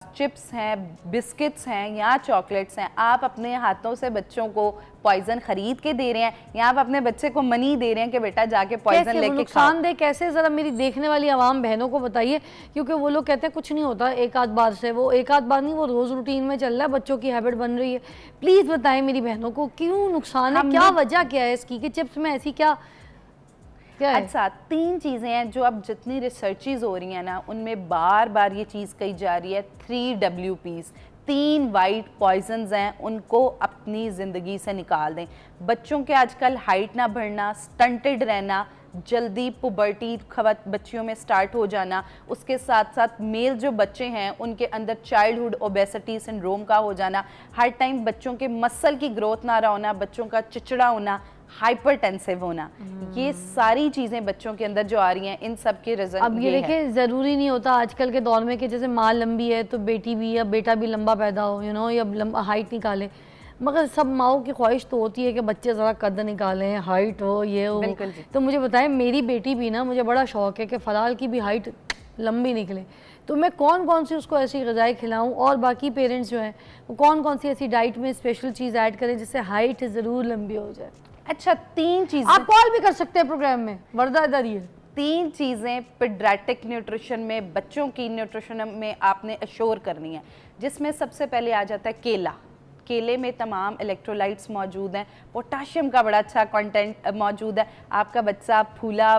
Chips हैं, biscuits हैं या चॉकलेट्स हैं, आप अपने हाथों से बच्चों को पॉइजन खरीद के दे रहे हैं या आप अपने बच्चे को मनी दे रहे हैं कि बेटा जाके पॉइजन लेके नुकसान दे कैसे, जरा मेरी देखने वाली आवाम बहनों को बताइए, क्योंकि वो लोग कहते हैं कुछ नहीं होता एक आध बार से, वो एक आध बार नहीं, वो रोज रूटीन में चल रहा है, बच्चों की हैबिट बन रही है। प्लीज बताएं मेरी बहनों को क्यों नुकसान है, क्या वजह क्या है इसकी कि चिप्स में ऐसी क्या है? अच्छा, 3 चीज़ें हैं जो अब जितनी रिसर्चेज हो रही हैं ना, उनमें बार बार ये चीज़ कही जा रही है, 3 WPs, 3 वाइट पॉइजन्स हैं, उनको अपनी ज़िंदगी से निकाल दें। बच्चों के आजकल हाइट ना बढ़ना, स्टंटेड रहना, जल्दी पुबर्टी बच्चियों में स्टार्ट हो जाना, उसके साथ साथ मेल जो बच्चे हैं उनके अंदर चाइल्डहुड ओबेसिटी सिंड्रोम का हो जाना, हर टाइम बच्चों के मसल की ग्रोथ ना रहा होना, बच्चों का चिचड़ा होना, हाइपरटेंसिव होना, ये सारी चीजें बच्चों के अंदर जो आ रही हैं, इन सब के रिजल्ट। अब ये देखिए, जरूरी नहीं होता आजकल के दौर में कि जैसे माँ लंबी है तो बेटी भी या बेटा भी लंबा पैदा हो, या लंबा हाइट निकाले, मगर सब माओ की ख्वाहिश तो होती है कि बच्चे ज़रा कद निकालें, हाइट हो, ये हो। तो मुझे बताएं, मेरी बेटी भी ना, मुझे बड़ा शौक है कि फ़लाल की भी हाइट लंबी निकले, तो मैं कौन कौन सी उसको ऐसी ग़िज़ाएँ खिलाऊं, और बाकी पेरेंट्स जो हैं वो कौन कौन सी ऐसी डाइट में स्पेशल चीज़ ऐड करें जिससे हाइट ज़रूर लंबी हो जाए। अच्छा, 3 चीज़ें आप कॉल भी कर सकते हैं प्रोग्राम में, वर्दा इधर ही है। 3 चीज़ें पीडियाट्रिक न्यूट्रिशन में, बच्चों की न्यूट्रिशन में आपने अश्योर करनी है, जिसमें सबसे पहले आ जाता है केला। केले में तमाम इलेक्ट्रोलाइट्स मौजूद हैं, पोटाशियम का बड़ा अच्छा कंटेंट मौजूद है, आपका बच्चा फूला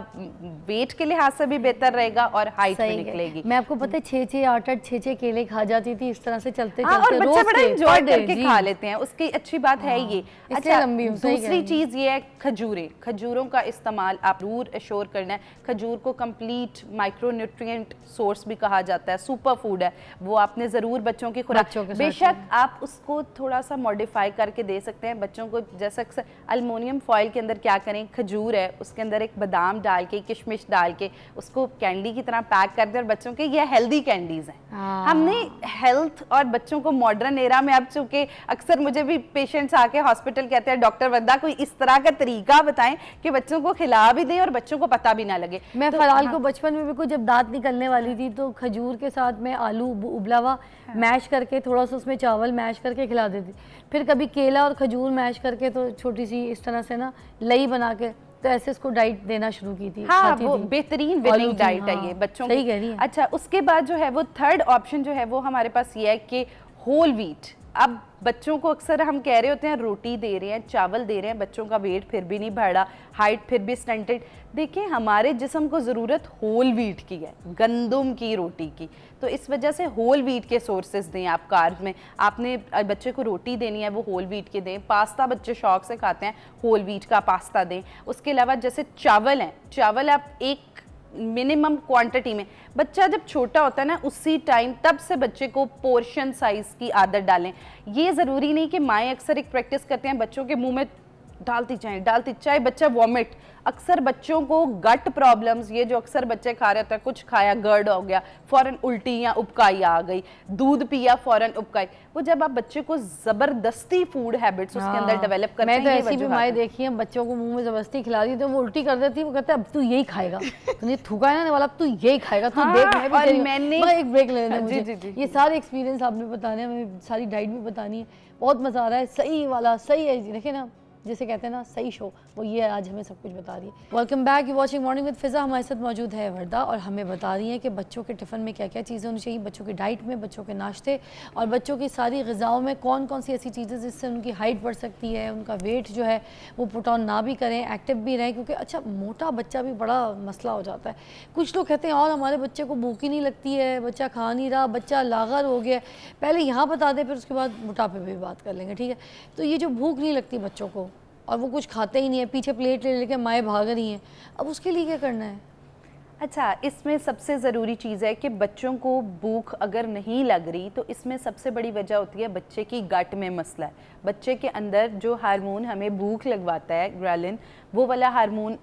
वेट के लिहाज से भी बेहतर रहेगा और हाइट भी निकलेगी। मैं आपको पता है 6-6 8-8 6-6 केले खा जाती थी, इस तरह से चलते चलते और बच्चे बड़ा एंजॉय करके खा लेते हैं, उसकी अच्छी बात है ये। अच्छा, दूसरी चीज़ ये है खजूरें। खजूरों का इस्तेमाल आप जरूर एश्योर करना है। खजूर को कंप्लीट माइक्रोन्यूट्रिएंट सोर्स भी कहा जाता है, सुपर फूड है, वो आपने ज़रूर बच्चों की खुराक, बेशक आप उसको थोड़ा सा मॉडिफाई करके दे सकते हैं बच्चों को। जैसे अल्मोनियम फॉइल के अंदर क्या करें, खजूर है, उसके अंदर एक बादाम डाल के, किशमिश डाल के उसको कैंडी की तरह पैक कर दे, और बच्चों के ये हेल्दी कैंडीज हैं। हमने हेल्थ और बच्चों को मॉडर्न एरा में, अब चूंकि अक्सर मुझे भी पेशेंट्स आके हॉस्पिटल कहते हैं डॉक्टर वंदा कोई इस तरह का तरीका बताएं कि बच्चों को खिला भी दें और बच्चों को पता भी ना लगे। मैं फलाल को बचपन में भी कुछ जब दांत निकलने वाली थी तो खजूर के साथ में आलू उबला हुआ मैश करके, थोड़ा सा उसमें चावल मैश करके खिला देती, फिर कभी केला और खजूर मैश करके, तो छोटी सी इस तरह से ना लई बना के, तो ऐसे इसको डाइट देना शुरू की थी। हाँ, वो बेहतरीन विनिंग डाइट है ये बच्चों की। सही कह रही है। अच्छा, उसके बाद जो है वो थर्ड ऑप्शन जो है वो हमारे पास ये है कि होल व्हीट। अब बच्चों को अक्सर हम कह रहे होते हैं रोटी दे रहे हैं, चावल दे रहे हैं, बच्चों का वेट फिर भी नहीं बढ़ा, हाइट फिर भी स्टंटेड। देखिए, हमारे जिस्म को ज़रूरत होल व्हीट की है, गंदम की रोटी की, तो इस वजह से होल व्हीट के सोर्सेज दें आप कार्ब में। आपने बच्चे को रोटी देनी है, वो होल व्हीट के दें। पास्ता बच्चे शौक से खाते हैं, होल व्हीट का पास्ता दें। उसके अलावा जैसे चावल हैं, चावल आप एक मिनिमम क्वांटिटी में, बच्चा जब छोटा होता है ना उसी टाइम तब से बच्चे को पोर्शन साइज की आदत डालें। ये ज़रूरी नहीं कि माएँ अक्सर एक प्रैक्टिस करते हैं बच्चों के मुंह में डालती चाहे बच्चा वॉमिट। अक्सर बच्चों को गट प्रॉब्लम्स, ये जो अक्सर बच्चे खा रहे होते हैं, कुछ खाया गर्ड हो गया, फौरन उल्टी या उबकाई आ गई, दूध पिया फौरन उबकाई, वो जब आप बच्चे को जबरदस्ती फूड हैबिट्स उसके अंदर डेवलप करते हैं। मैं तो ऐसी भी माएँ देखी हैं, बच्चों को मुंह में जबरदस्ती खिला दी तो वो उल्टी कर देती, वो कहते हैं अब तू यही खाएगा, तूने थूका है ना वाला, अब तू यही खाएगा, तू देख। मैंने एक ब्रेक ले लेना मुझे, ये सारे एक्सपीरियंस आपने बताने हैं, हमें सारी डाइट भी बतानी है, बहुत मजा आ रहा है। सही वाला सही है, देखे ना जिसे कहते हैं ना सही शो, वो ये आज हमें सब कुछ बता रही है। Welcome back, you watching morning with Fiza. हमारे साथ मौजूद है वर्दा और हमें बता रही है कि बच्चों के टिफ़िन में क्या क्या चीज़ें होनी चाहिए, बच्चों की डाइट में, बच्चों के नाश्ते और बच्चों की सारी ग़िज़ाओं में कौन कौन सी ऐसी चीज़ें जिससे उनकी हाइट बढ़ सकती है, उनका वेट जो है वो पुट ऑन ना भी करें, एक्टिव भी रहें, क्योंकि अच्छा मोटा बच्चा भी बड़ा मसला हो जाता है। कुछ लोग कहते हैं और हमारे बच्चे को भूख ही नहीं लगती है, बच्चा खा नहीं रहा, बच्चा लागर हो गया। पहले यहाँ बता दें, फिर उसके बाद मोटापे पर भी बात कर लेंगे, ठीक है। तो ये जो भूख नहीं लगती बच्चों को और वो कुछ खाते ही नहीं है, पीछे प्लेट ले लेके माएँ भाग रही हैं, अब उसके लिए क्या करना है? अच्छा, इसमें सबसे ज़रूरी चीज़ है कि बच्चों को भूख अगर नहीं लग रही तो इसमें सबसे बड़ी वजह होती है बच्चे की गट में मसला है। बच्चे के अंदर जो हार्मोन हमें भूख लगवाता है, ग्रेलिन, वो वाला हार्मोन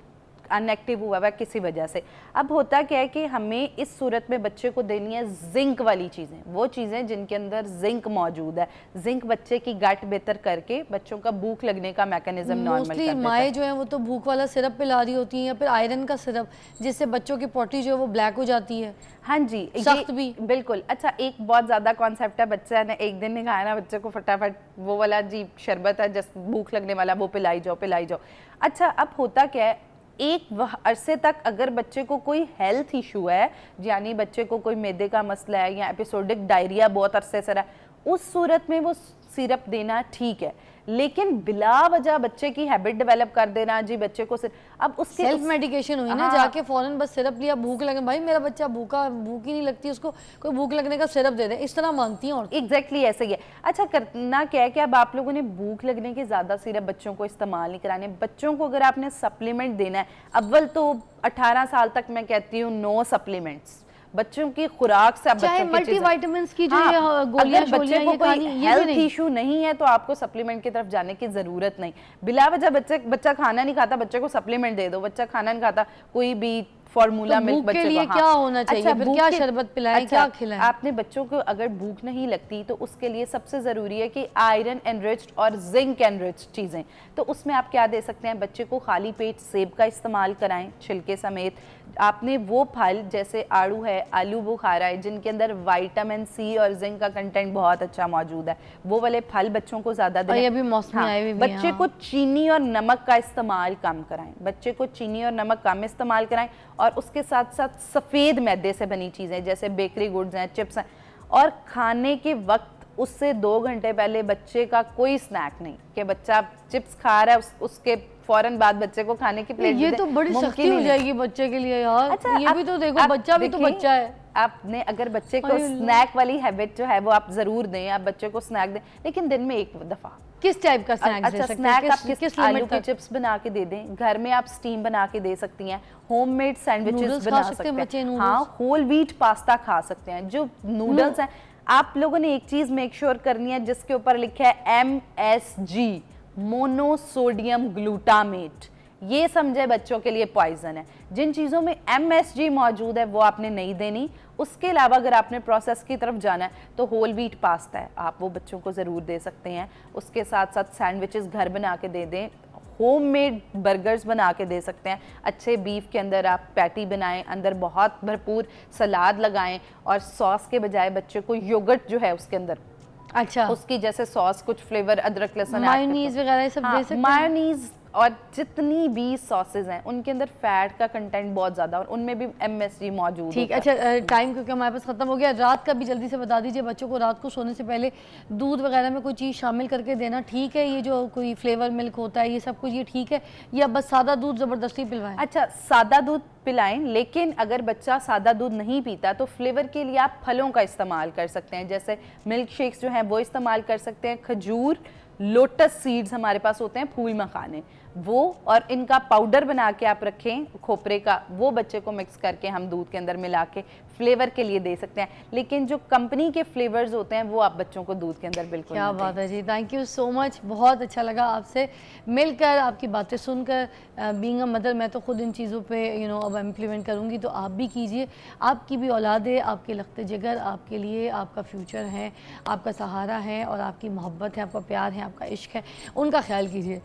अनएक्टिव हुआ हुआ किसी वजह से। अब होता क्या है कि हमें इस सूरत में बच्चे को देनी है जिंक वाली चीज़ें, वो चीज़ें जिनके अंदर जिंक मौजूद है। जिंक बच्चे की गट बेहतर करके बच्चों का भूख लगने का मैकेनिज्म नॉर्मल कर देता है। माएँ जो हैं वो तो भूख वाला सिरप पिला रही होती हैं या फिर आयरन का सिरप, जिससे बच्चों की पोटी जो है वो ब्लैक हो जाती है। हाँ जी, सख्त भी बिल्कुल। अच्छा, एक बहुत ज़्यादा कॉन्सेप्ट है, बच्चा ने एक दिन नहीं खाया ना, बच्चे को फटाफट वो वाला जी शरबत है जिस भूख लगने वाला, वो पिलाई जाओ। अच्छा, अब होता क्या है, एक अरसे तक अगर बच्चे को कोई हेल्थ इशू है, यानी बच्चे को कोई मैदे का मसला है या एपिसोडिक डायरिया बहुत अरसे से रहा, उस सूरत में वो सिरप देना ठीक है। लेकिन बिला वजह बच्चे की हैबिट डेवलप कर देना जी, बच्चे को अब उसके सेल्फ मेडिकेशन हुई ना, जाके फौरन बस सिरप लिया, भूख लगे, भाई मेरा बच्चा भूखा, भूख ही नहीं लगती उसको, कोई भूख लगने का सिरप दे दे, इस तरह मांगती हैं। और एग्जैक्टली ऐसे ही है। अच्छा, करना क्या है कि अब आप लोगों ने भूख लगने के ज़्यादा सिरप बच्चों को इस्तेमाल नहीं कराने। बच्चों को अगर आपने सप्लीमेंट देना है, अव्वल तो 18 साल तक मैं कहती हूँ नो सप्लीमेंट्स, बच्चों की खुराक से चाहे मल्टीविटामिन्स की जो गोलियां बच्चे को कोई हेल्थ इशू नहीं है तो आपको सप्लीमेंट की तरफ जाने की जरूरत नहीं। बिला वजह बच्चा खाना नहीं खाता, बच्चे को सप्लीमेंट दे दो। बच्चा खाना नहीं खाता, कोई भी फॉर्मूला मिल्क बच्चे के लिए को, क्या होना चाहिए? अच्छा, फिर क्या शरबत पिलाएं, क्या खिलाएं? आपने बच्चों को अगर भूख नहीं लगती तो उसके लिए सबसे ज़रूरी है कि आयरन एनरिच्ड और जिंक एनरिच्ड चीज़ें। तो उसमें आप क्या दे सकते हैं, बच्चे को खाली पेट सेब का इस्तेमाल कराएं छिलके समेत। आपने वो फल जैसे आड़ू है, आलू बुखारा है, जिनके अंदर विटामिन सी और जिंक का कंटेंट बहुत अच्छा मौजूद है, वो वाले फल बच्चों को ज़्यादा दें। ये भी मौसमी आए हुए भी हैं। बच्चे को चीनी और नमक का इस्तेमाल कम कराएं, बच्चे को चीनी और नमक कम इस्तेमाल कराएं। और उसके साथ साथ सफ़ेद मैदे से बनी चीज़ें जैसे बेकरी गुड्स हैं, चिप्स हैं, और खाने के वक्त उससे 2 घंटे पहले बच्चे का कोई स्नैक नहीं कि बच्चा चिप्स खा रहा है उसके फौरन बाद बच्चे को खाने की प्लेट। ये तो बड़ी सख्ती हो जाएगी बच्चे के लिए यार। अच्छा, ये भी तो देखो, बच्चा भी तो बच्चा है। आपने अगर बच्चे को स्नैक वाली हैबिट जो है वो आप जरूर दें, आप बच्चे को स्नैक दें, लेकिन दिन में एक दफा। किस टाइप का स्नैक अच्छा, स्नैक आप किस आलू के चिप्स बना के दे दें, घर में आप स्टीम बना के दे सकती हैं, होममेड सैंडविचेस बना सकते हैं, हाँ, होल व्हीट पास्ता खा सकते हैं। जो नूडल्स हैं, आप लोगों ने एक चीज मेक श्योर करनी है जिसके ऊपर लिखा है MSG, मोनोसोडियम ग्लूटामेट। ये समझे बच्चों के लिए पॉइजन है। जिन चीज़ों में MSG मौजूद है वो आपने नहीं देनी। उसके अलावा अगर आपने प्रोसेस की तरफ जाना है तो होल व्हीट पास्ता है, आप वो बच्चों को ज़रूर दे सकते हैं। उसके साथ साथ सैंडविचेस घर बना के दे दें, होममेड बर्गर्स बना के दे सकते हैं। अच्छे बीफ के अंदर आप पैटी बनाएं, अंदर बहुत भरपूर सलाद लगाएं, और सॉस के बजाय बच्चे को योगर्ट जो है उसके अंदर, अच्छा, उसकी जैसे सॉस, कुछ फ्लेवर अदरक लहसुन, मायोनीज वगैरह सब दे सकते हैं। मायोनीज और जितनी भी सॉसेज हैं उनके अंदर फैट का कंटेंट बहुत ज़्यादा और उनमें भी MSG मौजूद। ठीक, अच्छा, टाइम क्योंकि हमारे पास ख़त्म हो गया, रात का भी जल्दी से बता दीजिए। बच्चों को रात को सोने से पहले दूध वगैरह में कोई चीज़ शामिल करके देना ठीक है? ये जो कोई फ्लेवर मिल्क होता है ये सब कुछ, ये ठीक है, या बस सादा दूध ज़बरदस्ती पिलवाएं? अच्छा, सादा दूध पिलाएं, लेकिन अगर बच्चा सादा दूध नहीं पीता तो फ्लेवर के लिए आप फलों का इस्तेमाल कर सकते हैं, जैसे मिल्क शेक्स जो हैं वो इस्तेमाल कर सकते हैं। खजूर, लोटस सीड्स हमारे पास होते हैं, फूल मखाने, वो, और इनका पाउडर बना के आप रखें खोपरे का, वो बच्चे को मिक्स करके हम दूध के अंदर मिला के फ्लेवर के लिए दे सकते हैं। लेकिन जो कंपनी के फ्लेवर्स होते हैं वो आप बच्चों को दूध के अंदर बिल्कुल। क्या बात है जी, थैंक यू सो मच, बहुत अच्छा लगा आपसे मिलकर, आपकी बातें सुनकर। बीइंग अ मदर मैं तो खुद इन चीज़ों पे अब इम्प्लीमेंट करूँगी, तो आप भी कीजिए। आपकी भी औलाद है, आपके लख्ते जिगर आपके लिए आपका फ्यूचर है, आपका सहारा है, और आपकी मोहब्बत है, आपका प्यार है, आपका इश्क है, उनका ख्याल कीजिए।